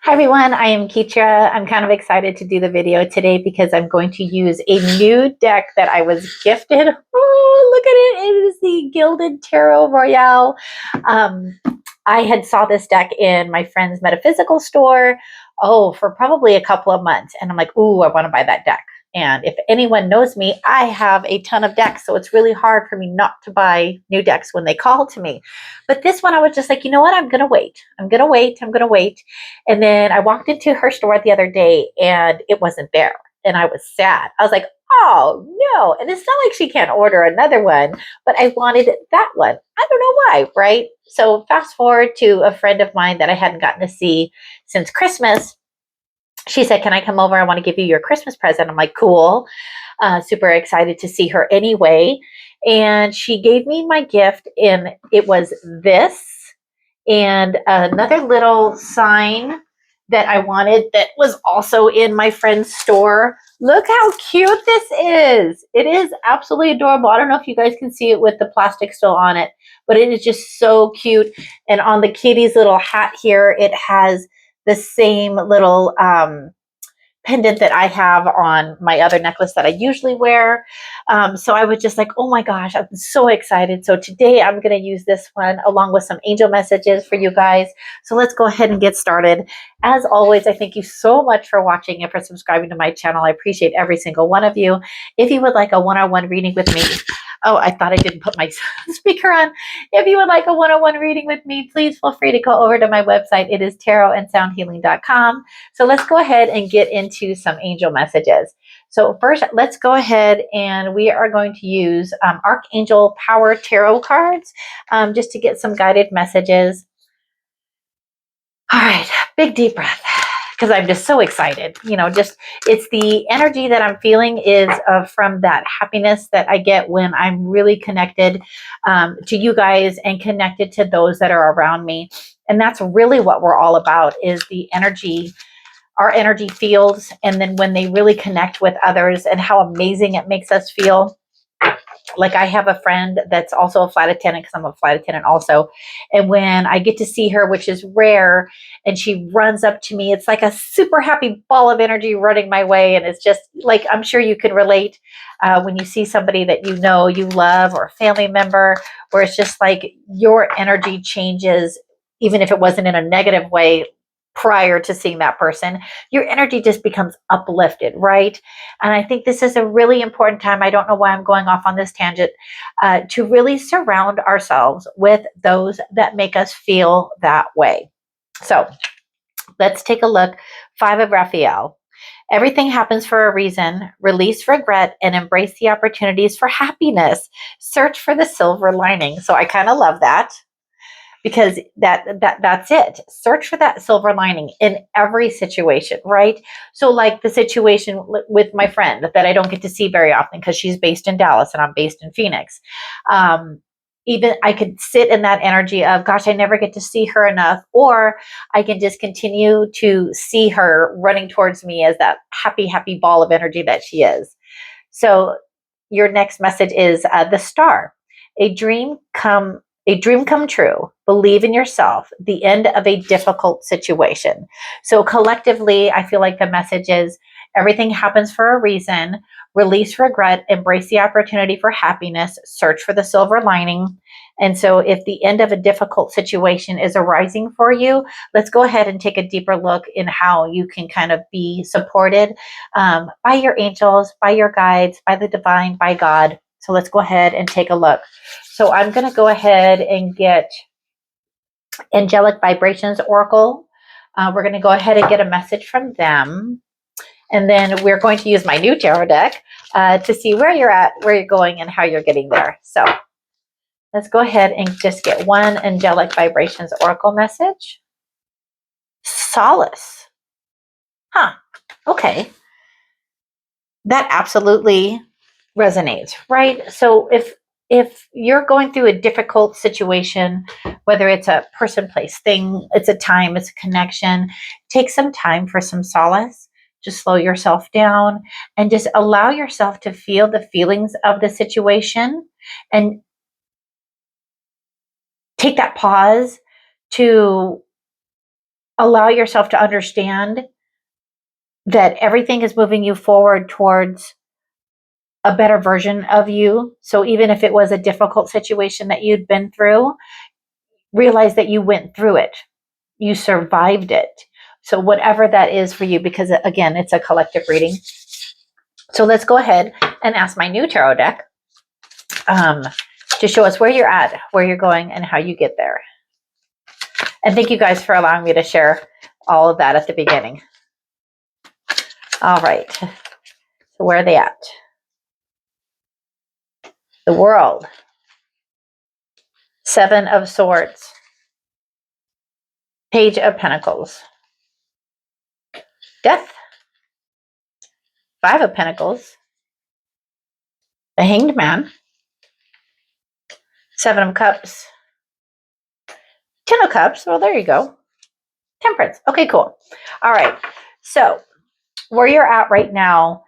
Hi everyone, I am Ketra. I'm kind of excited to do the video today because I'm going to use a new deck that I was gifted. Oh, look at it. It is the Gilded Tarot Royale. I had saw this deck in my friend's metaphysical store, for probably a couple of months. And I'm like, ooh, I want to buy that deck. And if anyone knows me, I have a ton of decks. So it's really hard for me not to buy new decks when they call to me. But this one, I was just like, you know what? I'm going to wait. I'm going to wait. I'm going to wait. And then I walked into her store the other day and it wasn't there. And I was sad. I was like, oh no. And it's not like she can't order another one, but I wanted that one. I don't know why, right? So fast forward to a friend of mine that I hadn't gotten to see since Christmas. She said, can I come over? I want to give you your Christmas present. I'm like, cool. Super excited to see her anyway. And she gave me my gift, and it was this and another little sign that I wanted that was also in my friend's store. Look how cute this is. It is absolutely adorable. I don't know if you guys can see it with the plastic still on it, but it is just so cute. And on the kitty's little hat here, it has the same little pendant that I have on my other necklace that I usually wear. So I was just like, oh my gosh, I'm so excited. So today I'm going to use this one along with some angel messages for you guys. So let's go ahead and get started. As always, I thank you so much for watching and for subscribing to my channel. I appreciate every single one of you. If you would like a one-on-one reading with me, oh, I thought I didn't put my speaker on. If you would like a one-on-one reading with me, please feel free to go over to my website. It is tarotandsoundhealing.com. So let's go ahead and get into some angel messages. So first, let's go ahead and we are going to use Archangel Power Tarot cards just to get some guided messages. All right, big deep breath because I'm just so excited. It's the energy that I'm feeling is from that happiness that I get when I'm really connected to you guys and connected to those that are around me. And that's really what we're all about, is the energy, our energy fields, and then when they really connect with others and how amazing it makes us feel. Like I have a friend that's also a flight attendant, because I'm a flight attendant also. And when I get to see her, which is rare, and she runs up to me, it's like a super happy ball of energy running my way. And it's just like, I'm sure you can relate when you see somebody that you know, you love, or a family member, where it's just like your energy changes, even if it wasn't in a negative way prior to seeing that person, your energy just becomes uplifted, right? And I think this is a really important time. I don't know why I'm going off on this tangent, to really surround ourselves with those that make us feel that way. So let's take a look. 5 of Raphael. Everything happens for a reason. Release regret and embrace the opportunities for happiness. Search for the silver lining. So I kind of love that, because that's it. Search for that silver lining in every situation, right? So like the situation with my friend that I don't get to see very often because she's based in Dallas and I'm based in Phoenix. Even I could sit in that energy of, gosh, I never get to see her enough, or I can just continue to see her running towards me as that happy, happy ball of energy that she is. So your next message is the star. A dream come true. Believe in yourself. The end of a difficult situation. So collectively, I feel like the message is everything happens for a reason. Release regret, embrace the opportunity for happiness, search for the silver lining. And so if the end of a difficult situation is arising for you, let's go ahead and take a deeper look in how you can kind of be supported by your angels, by your guides, by the divine, by God. So let's go ahead and take a look. So I'm going to go ahead and get Angelic Vibrations Oracle. We're going to go ahead and get a message from them. And then we're going to use my new tarot deck to see where you're at, where you're going, and how you're getting there. So let's go ahead and just get one Angelic Vibrations Oracle message. Solace. Huh. Okay. That absolutely resonates, right? So if you're going through a difficult situation, whether it's a person, place, thing, it's a time, it's a connection, take some time for some solace. Just slow yourself down and just allow yourself to feel the feelings of the situation, and take that pause to allow yourself to understand that everything is moving you forward towards a better version of you. So even if it was a difficult situation that you'd been through, realize that you went through it. You survived it. So whatever that is for you, because again, it's a collective reading. So let's go ahead and ask my new tarot deck to show us where you're at, where you're going, and how you get there. And thank you guys for allowing me to share all of that at the beginning. All right. So where are they at? The World. 7 of Swords. Page of Pentacles. Death. 5 of Pentacles. The Hanged Man. 7 of Cups. 10 of Cups. Well, there you go. Temperance. Okay, cool. All right. So where you're at right now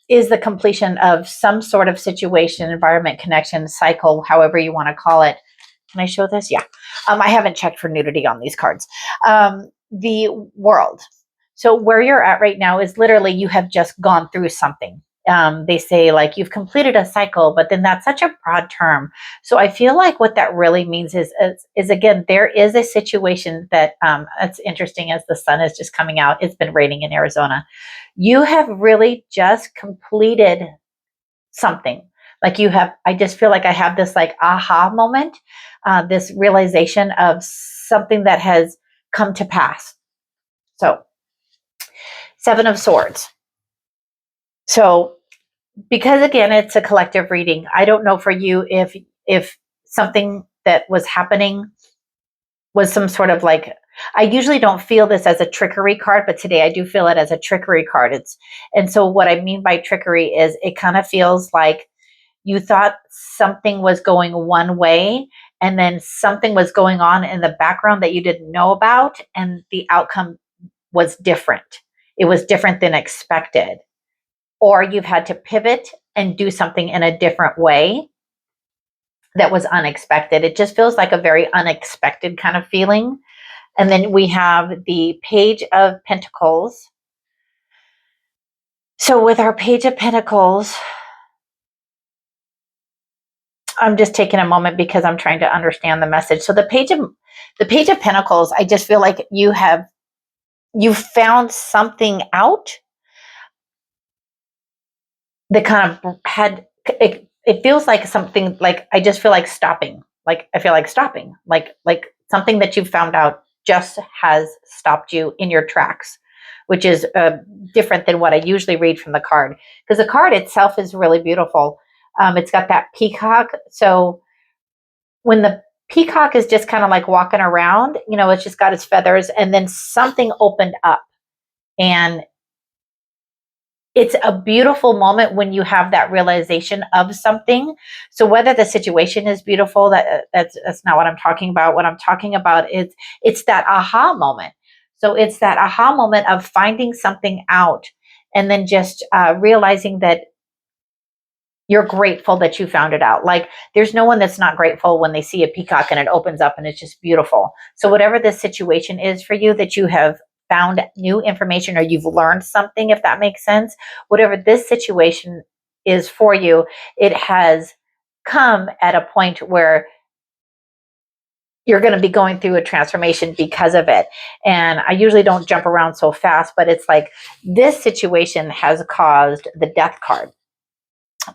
is the completion of some sort of situation, environment, connection, cycle, however you want to call it. Can I show this? Yeah. I haven't checked for nudity on these cards. The World. So where you're at right now is literally you have just gone through something. They say like you've completed a cycle, but then that's such a broad term. So I feel like what that really means is again, there is a situation that it's interesting as the sun is just coming out. It's been raining in Arizona. You have really just completed something. Like you have, I just feel like I have this like aha moment, this realization of something that has come to pass. So 7 of Swords. So because again, it's a collective reading. I don't know for you if something that was happening was some sort of like, I usually don't feel this as a trickery card, but today I do feel it as a trickery card. And so what I mean by trickery is it kind of feels like you thought something was going one way and then something was going on in the background that you didn't know about, and the outcome was different. It was different than expected. Or you've had to pivot and do something in a different way that was unexpected. It just feels like a very unexpected kind of feeling. And then we have the Page of Pentacles. So with our Page of Pentacles, I'm just taking a moment because I'm trying to understand the message. So the Page of Pentacles, I just feel like you found something out that kind of had it feels like something like I just feel like stopping. Like I feel like stopping. Like something that you found out just has stopped you in your tracks, which is different than what I usually read from the card. Because the card itself is really beautiful. It's got that peacock. So when the peacock is just kind of like walking around, you know, it's just got its feathers, and then something opened up. And it's a beautiful moment when you have that realization of something. So whether the situation is beautiful, that's not what I'm talking about. What I'm talking about is it's that aha moment. So it's that aha moment of finding something out and then just realizing that you're grateful that you found it out. Like there's no one that's not grateful when they see a peacock and it opens up and it's just beautiful. So whatever this situation is for you, that you have found new information or you've learned something, if that makes sense, whatever this situation is for you, it has come at a point where you're going to be going through a transformation because of it. And I usually don't jump around so fast, but it's like this situation has caused the Death card.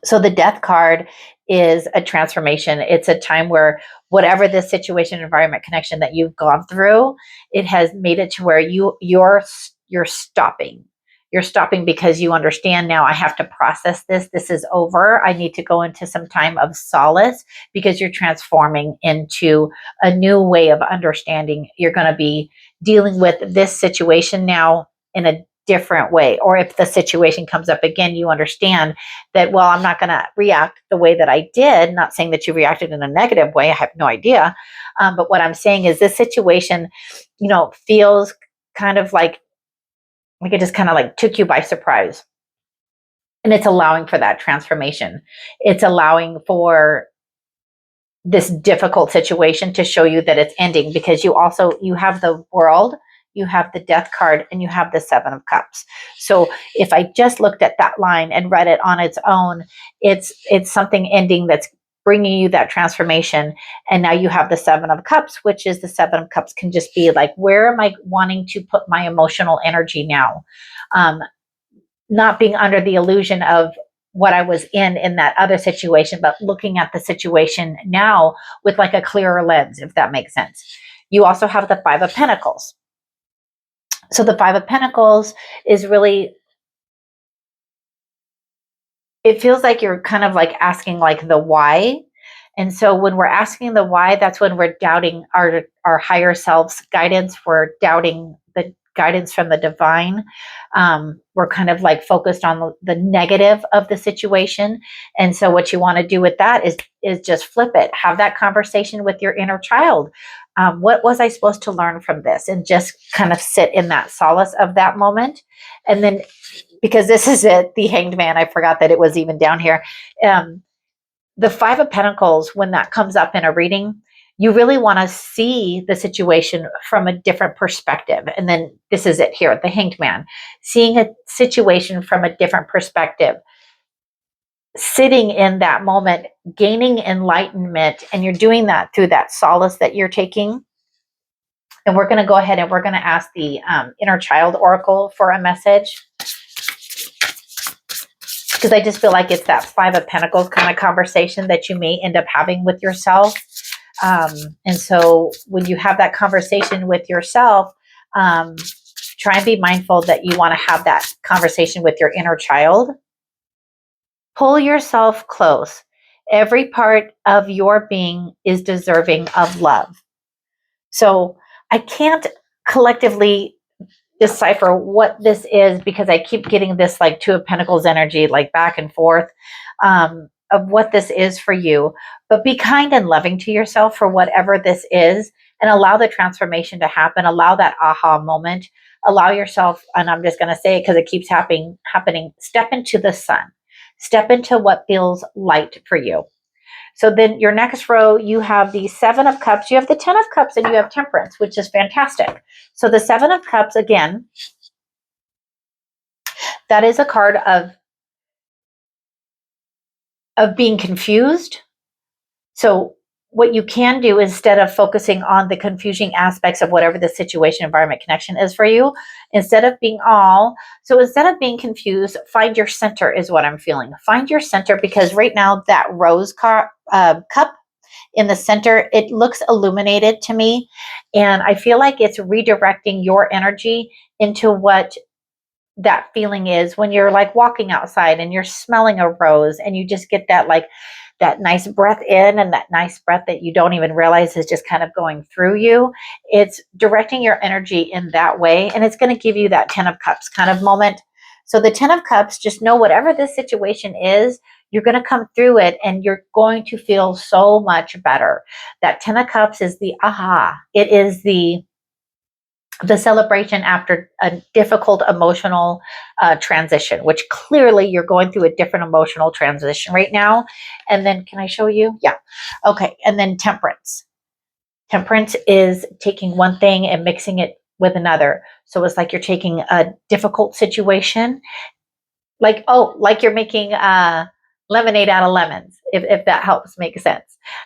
So the Death card is a transformation. It's a time where whatever the situation, environment, connection that you've gone through, it has made it to where you're stopping. You're stopping because you understand now I have to process this. This is over. I need to go into some time of solace because you're transforming into a new way of understanding. You're going to be dealing with this situation now in a different way. Or if the situation comes up again, you understand that, well, I'm not going to react the way that I did. Not saying that you reacted in a negative way. I have no idea. But what I'm saying is this situation, you know, feels kind of like it just kind of like took you by surprise. And it's allowing for that transformation. It's allowing for this difficult situation to show you that it's ending, because you have the World, you have the Death card, and you have the Seven of Cups. So if I just looked at that line and read it on its own, it's something ending that's bringing you that transformation. And now you have the Seven of Cups, which is the Seven of Cups can just be like, where am I wanting to put my emotional energy now? Not being under the illusion of what I was in that other situation, but looking at the situation now with like a clearer lens, if that makes sense. You also have the Five of Pentacles. So the Five of Pentacles is really, it feels like you're kind of like asking like the why. And so when we're asking the why, that's when we're doubting our higher self's guidance. We're doubting the guidance from the divine. We're kind of like focused on the negative of the situation. And so what you want to do with that is just flip it. Have that conversation with your inner child. What was I supposed to learn from this? And just kind of sit in that solace of that moment. And then, because this is it, the Hanged Man, I forgot that it was even down here. The Five of Pentacles, when that comes up in a reading, you really want to see the situation from a different perspective. And then this is it here, the Hanged Man, seeing a situation from a different perspective, sitting in that moment, gaining enlightenment. And you're doing that through that solace that you're taking. And we're going to go ahead and we're going to ask the Inner Child Oracle for a message, because I just feel like it's that Five of Pentacles kind of conversation that you may end up having with yourself. And so when you have that conversation with yourself, try and be mindful that you want to have that conversation with your inner child. Pull yourself close. Every part of your being is deserving of love. So I can't collectively decipher what this is, because I keep getting this like Two of Pentacles energy, like back and forth, of what this is for you. But be kind and loving to yourself for whatever this is, and allow the transformation to happen. Allow that aha moment. Allow yourself, and I'm just going to say it because it keeps happening. Step into the sun. Step into what feels light for you. So then your next row, you have the Seven of Cups, you have the Ten of Cups, and you have Temperance, which is fantastic. So the Seven of Cups, again, that is a card of being confused. So what you can do, instead of focusing on the confusing aspects of whatever the situation, environment, connection is for you, instead of being confused, find your center is what I'm feeling. Find your center, because right now that rose cup in the center, it looks illuminated to me. And I feel like it's redirecting your energy into what that feeling is when you're like walking outside and you're smelling a rose, and you just get that like that nice breath in, and that nice breath that you don't even realize is just kind of going through you. It's directing your energy in that way, and it's going to give you that Ten of Cups kind of moment. So the Ten of Cups, just know whatever this situation is, you're going to come through it and you're going to feel so much better. That Ten of Cups is the aha. It is the celebration after a difficult emotional transition, which clearly you're going through a different emotional transition right now. And then, can I show you? Yeah. Okay. And then Temperance. Temperance is taking one thing and mixing it with another. So it's like you're taking a difficult situation, like you're making lemonade out of lemons, if that helps make sense.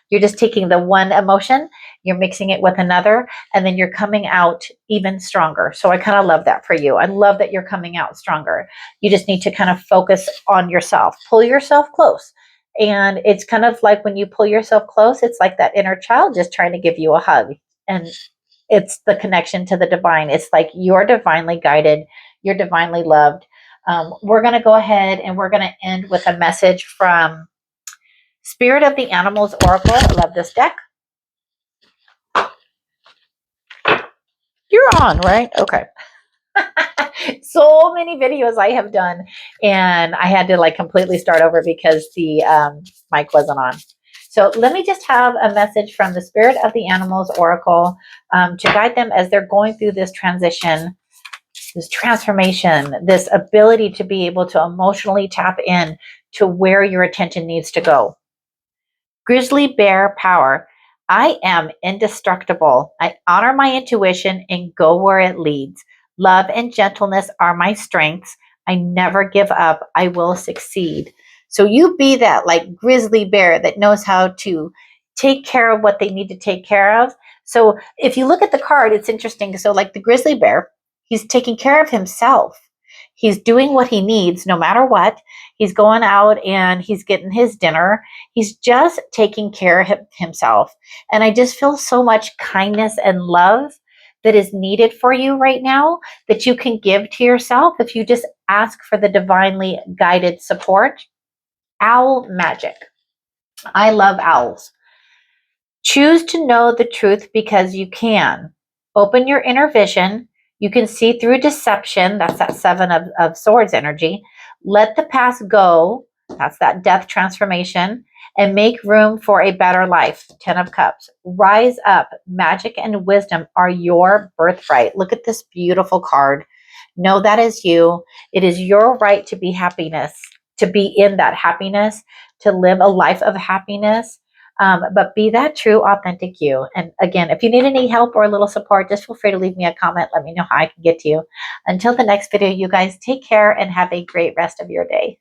You're just taking the one emotion, you're mixing it with another, and then you're coming out even stronger. So I kind of love that for you. I love that you're coming out stronger. You just need to kind of focus on yourself, pull yourself close. And it's kind of like when you pull yourself close, it's like that inner child just trying to give you a hug. And it's the connection to the divine. It's like you're divinely guided, you're divinely loved. We're going to go ahead and we're going to end with a message from Spirit of the Animals Oracle. I love this deck. You're on, right? Okay. So many videos I have done, and I had to like completely start over because the mic wasn't on. So let me just have a message from the Spirit of the Animals Oracle to guide them as they're going through this transition, this transformation, this ability to be able to emotionally tap in to where your attention needs to go. Grizzly Bear Power. I am indestructible. I honor my intuition and go where it leads. Love and gentleness are my strengths. I never give up. I will succeed. So you be that like grizzly bear that knows how to take care of what they need to take care of. So if you look at the card, it's interesting. So like the grizzly bear, he's taking care of himself. He's doing what he needs no matter what. He's going out and he's getting his dinner. He's just taking care of himself. And I just feel so much kindness and love that is needed for you right now that you can give to yourself if you just ask for the divinely guided support. Owl magic. I love owls. Choose to know the truth because you can. Open your inner vision. You can see through deception. That's that Seven of Swords energy. Let the past go. That's that death transformation. And make room for a better life. 10 of Cups. Rise up. Magic and wisdom are your birthright. Look at this beautiful card. Know that is you. It is your right to be happiness, to be in that happiness, to live a life of happiness. But be that true, authentic you. And again, if you need any help or a little support, just feel free to leave me a comment. Let me know how I can get to you. Until the next video, you guys take care and have a great rest of your day.